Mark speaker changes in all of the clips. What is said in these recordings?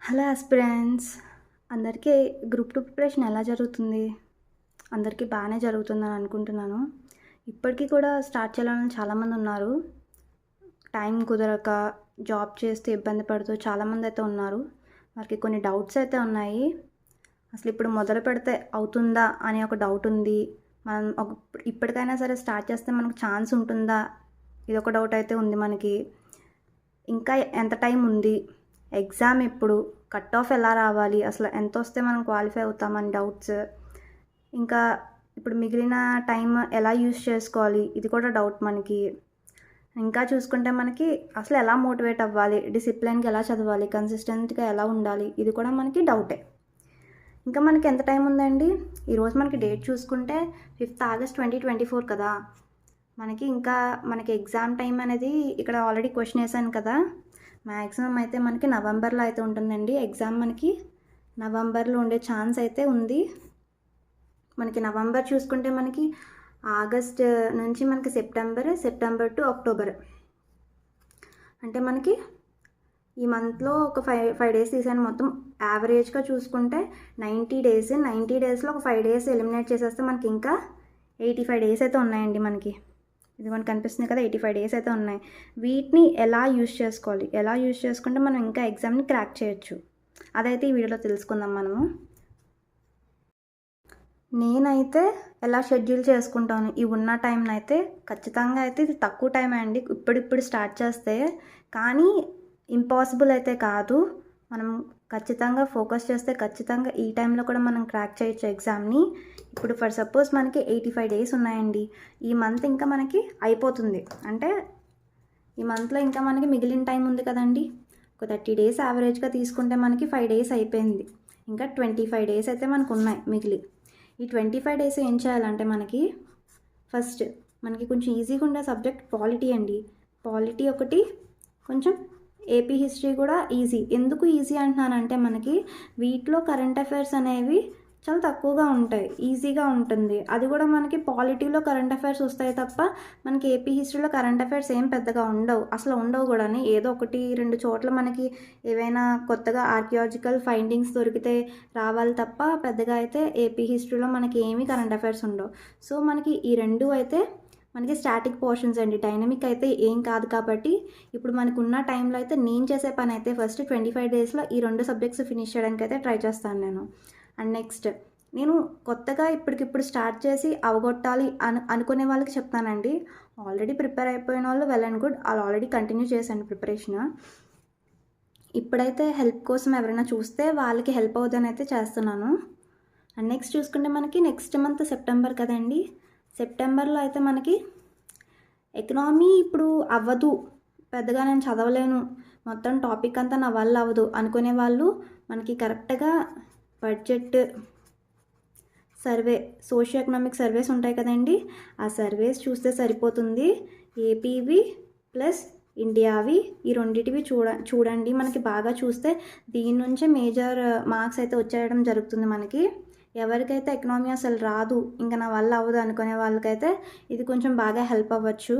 Speaker 1: Hello aspirants, అందరికీ group 2 preparation ఎలా జరుగుతుంది? అందరికీ బాగానే జరుగుతుందని అనుకుంటున్నాను. ఇప్పటికీ కూడా స్టార్ట్ చేయాలని చాలామంది ఉన్నారు. టైం కుదరక జాబ్ చేస్తూ ఇబ్బంది పడుతూ చాలామంది అయితే ఉన్నారు. వారికి కొన్ని డౌట్స్ అయితే ఉన్నాయి. అసలు ఇప్పుడు మొదలు పెడితే అవుతుందా అనే ఒక డౌట్ ఉంది. మనం ఇప్పటికైనా సరే స్టార్ట్ చేస్తే మనకు ఛాన్స్ ఉంటుందా, ఇదొక డౌట్ అయితే ఉంది మనకి. ఇంకా ఎంత టైం ఉంది, ఎగ్జామ్ ఎప్పుడు, కట్ ఆఫ్ ఎలా రావాలి, అసలు ఎంత వస్తే మనం క్వాలిఫై అవుతామని డౌట్స్. ఇంకా ఇప్పుడు మిగిలిన టైం ఎలా యూస్ చేసుకోవాలి, ఇది కూడా డౌట్ మనకి. ఇంకా చూసుకుంటే మనకి అసలు ఎలా మోటివేట్ అవ్వాలి, డిసిప్లిన్గా ఎలా చదవాలి, కన్సిస్టెంట్గా ఎలా ఉండాలి, ఇది కూడా మనకి డౌటే. ఇంకా మనకి ఎంత టైం ఉందండి? ఈరోజు మనకి డేట్ చూసుకుంటే 5th ఆగస్ట్ 2024 కదా. మనకి ఎగ్జామ్ టైం అనేది ఇక్కడ ఆల్రెడీ క్వశ్చన్ వేసాను కదా. మ్యాక్సిమం అయితే మనకి నవంబర్లో అయితే ఉంటుందండి ఎగ్జామ్. మనకి నవంబర్లో ఉండే ఛాన్స్ అయితే ఉంది. మనకి నవంబర్ చూసుకుంటే మనకి ఆగస్ట్ నుంచి మనకి సెప్టెంబర్ టు అక్టోబర్, అంటే మనకి ఈ మంత్లో ఒక 5 డేస్ తీసాను. మొత్తం యావరేజ్గా చూసుకుంటే 90 డేస్లో ఒక 5 డేస్ ఎలిమినేట్ చేసేస్తే మనకి ఇంకా 85 డేస్ అయితే ఉన్నాయండి. మనకి ఇది మనకు కనిపిస్తుంది కదా, 85 డేస్ అయితే ఉన్నాయి. వీటిని ఎలా యూజ్ చేసుకుంటే మనం ఇంకా ఎగ్జామ్ని క్రాక్ చేయొచ్చు, అదైతే ఈ వీడియోలో తెలుసుకుందాం మనము. నేనైతే ఎలా షెడ్యూల్ చేసుకుంటాను ఈ ఉన్న టైంని అయితే, ఖచ్చితంగా అయితే ఇది తక్కువ టైం అండి ఇప్పుడు స్టార్ట్ చేస్తే, కానీ ఇంపాసిబుల్ అయితే కాదు. మనం ఖచ్చితంగా ఫోకస్ చేస్తే ఖచ్చితంగా ఈ టైంలో కూడా మనం క్రాక్ చేయొచ్చు ఎగ్జామ్ని. ఇప్పుడు ఫర్ సపోజ్ మనకి 85 డేస్ ఉన్నాయండి. ఈ మంత్ ఇంకా మనకి అయిపోతుంది, అంటే ఈ మంత్లో ఇంకా మనకి మిగిలిన టైం ఉంది కదండి. ఒక 30 డేస్ యావరేజ్గా తీసుకుంటే మనకి 5 డేస్ అయిపోయింది. ఇంకా 25 డేస్ అయితే మనకు ఉన్నాయి మిగిలి. ఈ 25 డేస్ ఏం చేయాలంటే ఫస్ట్ మనకి కొంచెం ఈజీగా ఉండే సబ్జెక్ట్ పాలిటీ అండి. పాలిటీ ఒకటి, కొంచెం ఏపీ హిస్టరీ కూడా ఈజీ. ఎందుకు ఈజీ అంటున్నానంటే మనకి వీటిలో కరెంట్ అఫైర్స్ అనేవి చాలా తక్కువగా ఉంటాయి, ఈజీగా ఉంటుంది. అది కూడా మనకి పాలిటీలో కరెంట్ అఫైర్స్ వస్తాయి తప్ప మనకి ఏపీ హిస్టరీలో కరెంట్ అఫైర్స్ ఏం పెద్దగా ఉండవు, అసలు ఉండవు కూడా. ఏదో 1-2 చోట్ల మనకి ఏవైనా కొత్తగా ఆర్కియాలజికల్ ఫైండింగ్స్ దొరికితే రావాలి తప్ప పెద్దగా అయితే ఏపీ హిస్టరీలో మనకి ఏమీ కరెంట్ అఫైర్స్ ఉండవు. సో మనకి ఈ రెండు అయితే మనకి స్టాటిక్ పోర్షన్స్ అండి, డైనమిక్ అయితే ఏం కాదు. కాబట్టి ఇప్పుడు మనకు ఉన్న టైంలో అయితే నేను చేసే పని అయితే ఫస్ట్ 25 డేస్లో ఈ 2 సబ్జెక్ట్స్ ఫినిష్ చేయడానికి అయితే ట్రై చేస్తాను నేను. అండ్ నెక్స్ట్ నేను కొత్తగా ఇప్పటికిప్పుడు స్టార్ట్ చేసి అవగొట్టాలి అనుకునే వాళ్ళకి చెప్తానండి. ఆల్రెడీ ప్రిపేర్ అయిపోయిన వాళ్ళు వెల్ అండ్ గుడ్, వాళ్ళు ఆల్రెడీ కంటిన్యూ చేశాను ప్రిపరేషన్. ఇప్పుడైతే హెల్ప్ కోసం ఎవరైనా చూస్తే వాళ్ళకి హెల్ప్ అవుతుందని అయితే చేస్తున్నాను. అండ్ నెక్స్ట్ చూసుకుంటే మనకి నెక్స్ట్ మంత్ సెప్టెంబర్ కదండి. సెప్టెంబర్లో అయితే మనకి ఎకనామీ ఇప్పుడు అవ్వదు, పెద్దగా నేను చదవలేను, మొత్తం టాపిక్ అంతా నా వల్ల అవ్వదు అనుకునే వాళ్ళు మనకి కరెక్ట్గా budget survey, socio economic surveys ఉంటాయి కదండి, ఆ సర్వేస్ చూస్తే సరిపోతుంది. ఏపీవి ప్లస్ ఇండియావి ఈ రెండింటివి చూడండి. మనకి బాగా చూస్తే దీని నుంచే మేజర్ మార్క్స్ అయితే వచ్చేయడం జరుగుతుంది మనకి. ఎవరికైతే ఎకనామీ అసలు రాదు, ఇంకా నా వల్ల అవ్వదు అనుకునే వాళ్ళకైతే ఇది కొంచెం బాగా హెల్ప్ అవ్వచ్చు.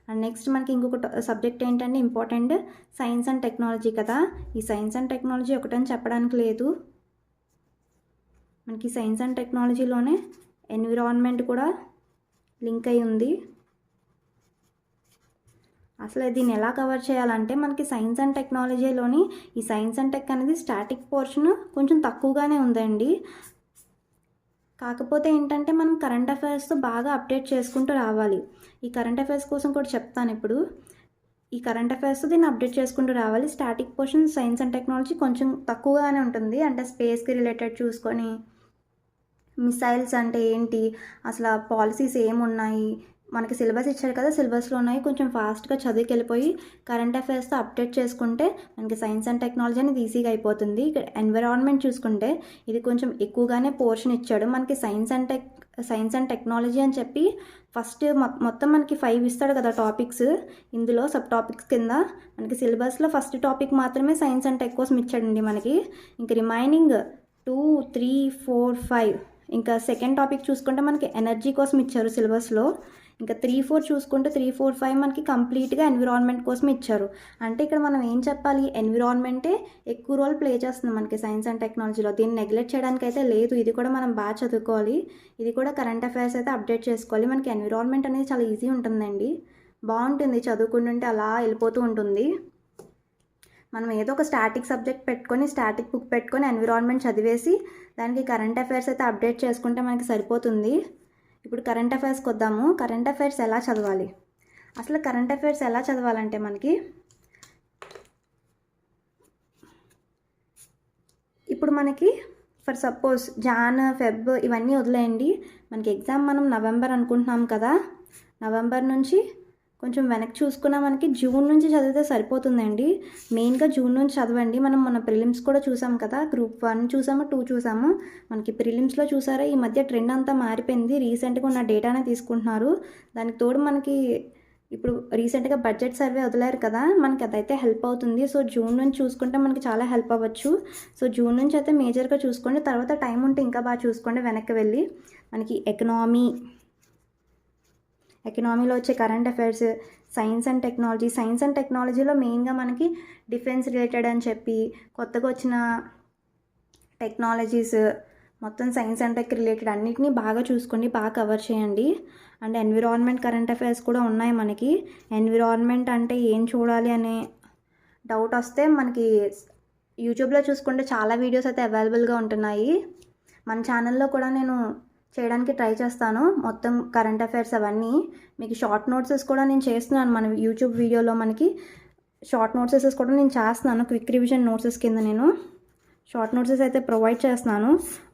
Speaker 1: అండ్ నెక్స్ట్ మనకి ఇంకొక సబ్జెక్ట్ ఏంటంటే ఇంపార్టెంట్, సైన్స్ అండ్ టెక్నాలజీ కదా. ఈ సైన్స్ అండ్ టెక్నాలజీ ఒకటని చెప్పడానికి లేదు, మనకి సైన్స్ అండ్ టెక్నాలజీలోనే ఎన్విరాన్మెంట్ కూడా లింక్ అయి ఉంది. అసలు దీన్ని ఎలా కవర్ చేయాలంటే మనకి సైన్స్ అండ్ టెక్నాలజీలోని ఈ సైన్స్ అండ్ టెక్ అనేది స్టాటిక్ పోర్షన్ కొంచెం తక్కువగానే ఉందండి. కాకపోతే ఏంటంటే మనం కరెంట్ అఫైర్స్తో బాగా అప్డేట్ చేసుకుంటూ రావాలి. ఈ కరెంట్ అఫైర్స్ కోసం కూడా చెప్తాను ఇప్పుడు. ఈ కరెంట్ అఫైర్స్తో దీన్ని అప్డేట్ చేసుకుంటూ రావాలి. Static portion science and technology కొంచెం తక్కువగానే ఉంటుంది, అంటే స్పేస్కి రిలేటెడ్ చూసుకొని, మిసైల్స్ అంటే ఏంటి, అసలు పాలసీస్ ఏమున్నాయి, మనకి సిలబస్ ఇచ్చారు కదా, సిలబస్లో ఉన్నాయి. కొంచెం ఫాస్ట్గా చదివికి వెళ్ళిపోయి కరెంట్ అఫైర్స్తో అప్డేట్ చేసుకుంటే మనకి సైన్స్ అండ్ టెక్నాలజీ అనేది ఈజీగా అయిపోతుంది. ఇక్కడ ఎన్విరాన్మెంట్ చూసుకుంటే ఇది కొంచెం ఎక్కువగానే పోర్షన్ ఇచ్చాడు మనకి. సైన్స్ అండ్ టెక్నాలజీ అని చెప్పి ఫస్ట్ మొత్తం మనకి 5 ఇస్తాడు కదా టాపిక్స్. ఇందులో సబ్ టాపిక్స్ కింద మనకి సిలబస్లో ఫస్ట్ టాపిక్ మాత్రమే సైన్స్ అండ్ టెక్ కోసం ఇచ్చాడండి మనకి. ఇంకా రిమైనింగ్ 2, 3, 4, 5 ఇంకా సెకండ్ టాపిక్ చూసుకుంటే మనకి ఎనర్జీ కోసం ఇచ్చారు సిలబస్లో. ఇంకా 3-4 చూసుకుంటే 3-4-5 మనకి కంప్లీట్గా ఎన్విరాన్మెంట్ కోసం ఇచ్చారు. అంటే ఇక్కడ మనం ఏం చెప్పాలి, ఎన్విరాన్మెంటే ఎక్కువ రోల్ ప్లే చేస్తుంది మనకి సైన్స్ అండ్ టెక్నాలజీలో. దీన్ని నెగ్లెక్ట్ చేయడానికి అయితే లేదు. ఇది కూడా మనం బాగా చదువుకోవాలి. ఇది కూడా కరెంట్ అఫైర్స్ అయితే అప్డేట్ చేసుకోవాలి. మనకి ఎన్విరాన్మెంట్ అనేది చాలా ఈజీ ఉంటుందండి, బాగుంటుంది, చదువుకుంటుంటే అలా వెళ్ళిపోతూ ఉంటుంది. మనం ఏదో ఒక స్టాటిక్ సబ్జెక్ట్ పెట్టుకొని, స్టాటిక్ బుక్ పెట్టుకొని ఎన్విరాన్మెంట్ చదివేసి దానికి కరెంట్ అఫైర్స్ అయితే అప్డేట్ చేసుకుంటే మనకి సరిపోతుంది. ఇప్పుడు కరెంట్ అఫైర్స్కి వద్దాము. కరెంట్ అఫైర్స్ ఎలా చదవాలి? అసలు కరెంట్ అఫైర్స్ ఎలా చదవాలంటే మనకి ఇప్పుడు మనకి ఫర్ సపోజ్ జాన్, ఫెబ్ ఇవన్నీ వదిలేయండి. మనకి ఎగ్జామ్ మనం నవంబర్ అనుకుంటున్నాం కదా, నవంబర్ నుంచి కొంచెం వెనక్కి చూసుకున్నా మనకి జూన్ నుంచి చదివితే సరిపోతుందండి. మెయిన్గా జూన్ నుంచి చదవండి. మనం మన ప్రిలిమ్స్ కూడా చూసాం కదా, గ్రూప్ 1 చూసాము, 2 చూసాము. మనకి ప్రిలిమ్స్లో చూసారా ఈ మధ్య ట్రెండ్ అంతా మారిపోయింది. రీసెంట్గా ఉన్న డేటానే తీసుకుంటున్నారు. దానికి తోడు మనకి ఇప్పుడు రీసెంట్గా బడ్జెట్ సర్వే వదిలేరు కదా, మనకి అదైతే హెల్ప్ అవుతుంది. సో జూన్ నుంచి చూసుకుంటే మనకి చాలా హెల్ప్ అవ్వచ్చు. సో జూన్ నుంచి అయితే మేజర్గా చూసుకోండి. తర్వాత టైం ఉంటే ఇంకా బాగా చూసుకోండి. వెనక్కి వెళ్ళి మనకి ఎకనామీలో వచ్చే current affairs, science and technology. Science and టెక్నాలజీలో మెయిన్గా మనకి డిఫెన్స్ రిలేటెడ్ అని చెప్పి కొత్తగా వచ్చిన టెక్నాలజీస్, మొత్తం సైన్స్ అండ్ టెక్ రిలేటెడ్ అన్నిటినీ బాగా చూసుకోండి, బాగా కవర్ చేయండి. అండ్ ఎన్విరాన్మెంట్ కరెంట్ అఫైర్స్ కూడా ఉన్నాయి మనకి. ఎన్విరాన్మెంట్ అంటే ఏం చూడాలి అనే డౌట్ వస్తే మనకి యూట్యూబ్లో చూసుకుంటే చాలా వీడియోస్ అయితే అవైలబుల్గా ఉంటున్నాయి. మన ఛానల్లో కూడా నేను చేయడానికి ట్రై చేస్తాను మొత్తం కరెంట్ అఫైర్స్ అవన్నీ. మీకు షార్ట్ నోట్సెస్ కూడా నేను చేస్తున్నాను మన యూట్యూబ్ వీడియోలో. మనకి షార్ట్ నోట్సెస్ కూడా నేను చేస్తున్నాను, క్విక్ రివిజన్ నోట్సెస్ కింద నేను షార్ట్ నోట్సెస్ అయితే ప్రొవైడ్ చేస్తున్నాను.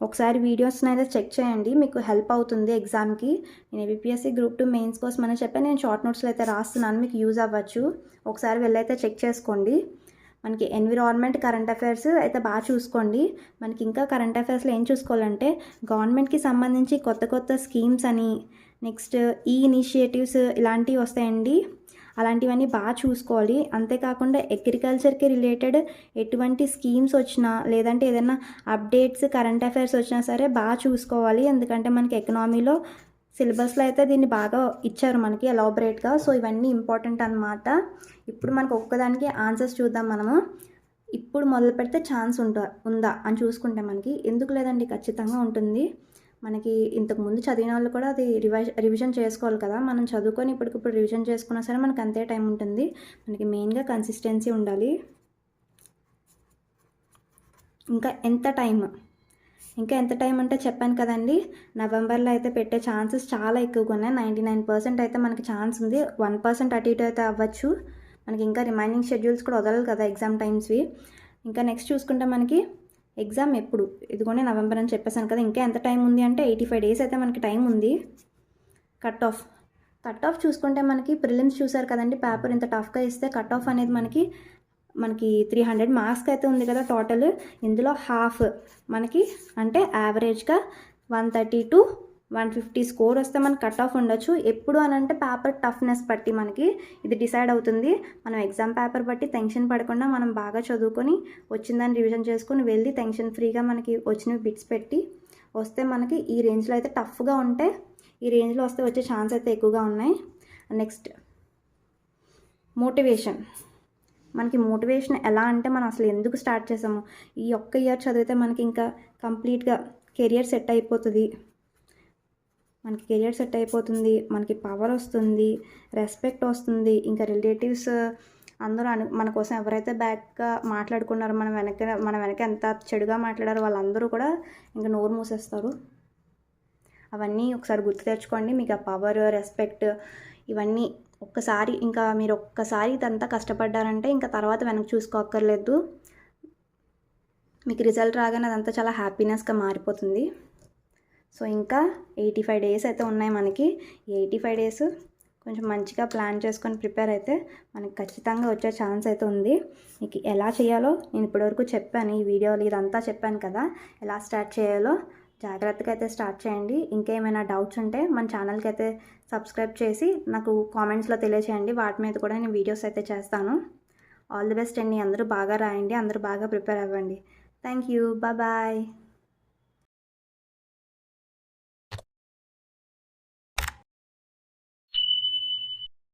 Speaker 1: ఒకసారి వీడియోస్ని అయితే చెక్ చేయండి, మీకు హెల్ప్ అవుతుంది ఎగ్జామ్కి. నేను ఏబిపిఎస్సి గ్రూప్ 2 మెయిన్స్ కోసం అని చెప్పి నేను షార్ట్ నోట్స్లో అయితే రాస్తున్నాను, మీకు యూజ్ అవ్వచ్చు. ఒకసారి వెళ్ళైతే చెక్ చేసుకోండి. మనకి ఎన్విరాన్మెంట్ కరెంట్ అఫైర్స్ అయితే బాగా చూసుకోండి. మనకి ఇంకా కరెంట్ అఫైర్స్లో ఏం చూసుకోవాలంటే గవర్నమెంట్కి సంబంధించి కొత్త స్కీమ్స్ అని, నెక్స్ట్ ఈ ఇనిషియేటివ్స్ ఇలాంటివి వస్తాయండి, అలాంటివన్నీ బాగా చూసుకోవాలి. అంతేకాకుండా అగ్రికల్చర్కి రిలేటెడ్ ఎటువంటి స్కీమ్స్ వచ్చినా లేదంటే ఏదైనా అప్డేట్స్ కరెంట్ అఫైర్స్ వచ్చినా సరే బాగా చూసుకోవాలి. ఎందుకంటే మనకి ఎకనామీలో సిలబస్లో అయితే దీన్ని బాగా ఇచ్చారు మనకి ఎలాబరేట్గా. సో ఇవన్నీ ఇంపార్టెంట్ అన్నమాట. ఇప్పుడు మనకు ఒక్కదానికి ఆన్సర్స్ చూద్దాం మనము. ఇప్పుడు మొదలు పెడితే ఛాన్స్ ఉందా అని చూసుకుంటే మనకి ఎందుకు లేదండి, ఖచ్చితంగా ఉంటుంది. మనకి ఇంతకుముందు చదివిన వాళ్ళు కూడా అది రివిజన్ చేసుకోవాలి కదా. మనం చదువుకొని ఇప్పటికిప్పుడు రివిజన్ చేసుకున్నా సరే మనకు అంతే టైం ఉంటుంది. మనకి మెయిన్గా కన్సిస్టెన్సీ ఉండాలి. ఇంకా ఎంత టైం అంటే చెప్పాను కదండి, నవంబర్లో అయితే పెట్టే ఛాన్సెస్ చాలా ఎక్కువగా ఉన్నాయి. 99% అయితే మనకి ఛాన్స్ ఉంది. 1% అటు ఇటు అయితే అవ్వచ్చు. మనకి ఇంకా రిమైనింగ్ షెడ్యూల్స్ కూడా వదలరు కదా ఎగ్జామ్ టైమ్స్వి. ఇంకా నెక్స్ట్ చూసుకుంటే మనకి ఎగ్జామ్ ఎప్పుడు, ఇదిగోనే నవంబర్ అని చెప్పేసాను కదా. ఇంకా ఎంత టైం ఉంది అంటే 85 days అయితే మనకి టైం ఉంది. కట్ ఆఫ్ చూసుకుంటే మనకి ప్రిలిమ్స్ చూసారు కదండి, పేపర్ ఇంత టఫ్గా ఇస్తే కట్ ఆఫ్ అనేది మనకి 300 మార్క్స్కి అయితే ఉంది కదా టోటల్. ఇందులో హాఫ్ మనకి అంటే యావరేజ్గా 130 to 150 స్కోర్ వస్తే మనకి కట్ ఆఫ్ ఉండొచ్చు. ఎప్పుడు అని అంటే పేపర్ టఫ్నెస్ బట్టి మనకి ఇది డిసైడ్ అవుతుంది. మనం ఎగ్జామ్ పేపర్ బట్టి టెన్షన్ పడకుండా మనం బాగా చదువుకొని వచ్చిందని రివిజన్ చేసుకొని వెళ్ళి టెన్షన్ ఫ్రీగా మనకి వచ్చినవి బిట్స్ పెట్టి వస్తే మనకి ఈ రేంజ్లో అయితే టఫ్గా ఉంటే ఈ రేంజ్లో వస్తే వచ్చే ఛాన్స్ అయితే ఎక్కువగా ఉన్నాయి. నెక్స్ట్ మనకి మోటివేషన్ ఎలా అంటే మనం అసలు ఎందుకు స్టార్ట్ చేసాము, ఈ ఒక్క ఇయర్ చదివితే మనకి ఇంకా కంప్లీట్గా కెరియర్ సెట్ అయిపోతుంది. మనకి పవర్ వస్తుంది, రెస్పెక్ట్ వస్తుంది. ఇంకా రిలేటివ్స్ అందరూ మన కోసం ఎవరైతే బ్యాక్గా మాట్లాడుకున్నారో మన వెనక ఎంత చెడుగా మాట్లాడారో వాళ్ళందరూ కూడా ఇంకా నోరు మూసేస్తారు. అవన్నీ ఒకసారి గుర్తు తెచ్చుకోండి. మీకు ఆ పవర్, రెస్పెక్ట్ ఇవన్నీ మీరు ఒక్కసారి ఇదంతా కష్టపడ్డారంటే ఇంకా తర్వాత వెనక్కి చూసుకోక్కర్లేదు. మీకు రిజల్ట్ రాగానే అదంతా చాలా హ్యాపీనెస్గా మారిపోతుంది. సో ఇంకా 85 days అయితే ఉన్నాయి మనకి. ఈ 85 days కొంచెం మంచిగా ప్లాన్ చేసుకొని ప్రిపేర్ అయితే మనకి ఖచ్చితంగా వచ్చే ఛాన్స్ అయితే ఉంది. మీకు ఎలా చేయాలో నేను ఇప్పటివరకు చెప్పాను, ఈ వీడియోలో ఇదంతా చెప్పాను కదా. ఎలా స్టార్ట్ చేయాలో జాగ్రత్తగా అయితే స్టార్ట్ చేయండి. ఇంకేమైనా డౌట్స్ ఉంటే మన ఛానల్కి అయితే సబ్స్క్రైబ్ చేసి నాకు కామెంట్స్లో తెలియచేయండి. వాటి మీద కూడా నేను వీడియోస్ అయితే చేస్తాను. ఆల్ ది బెస్ట్ అండి. అందరూ బాగా రాయండి, అందరూ బాగా ప్రిపేర్ అవ్వండి. Thank you, bye.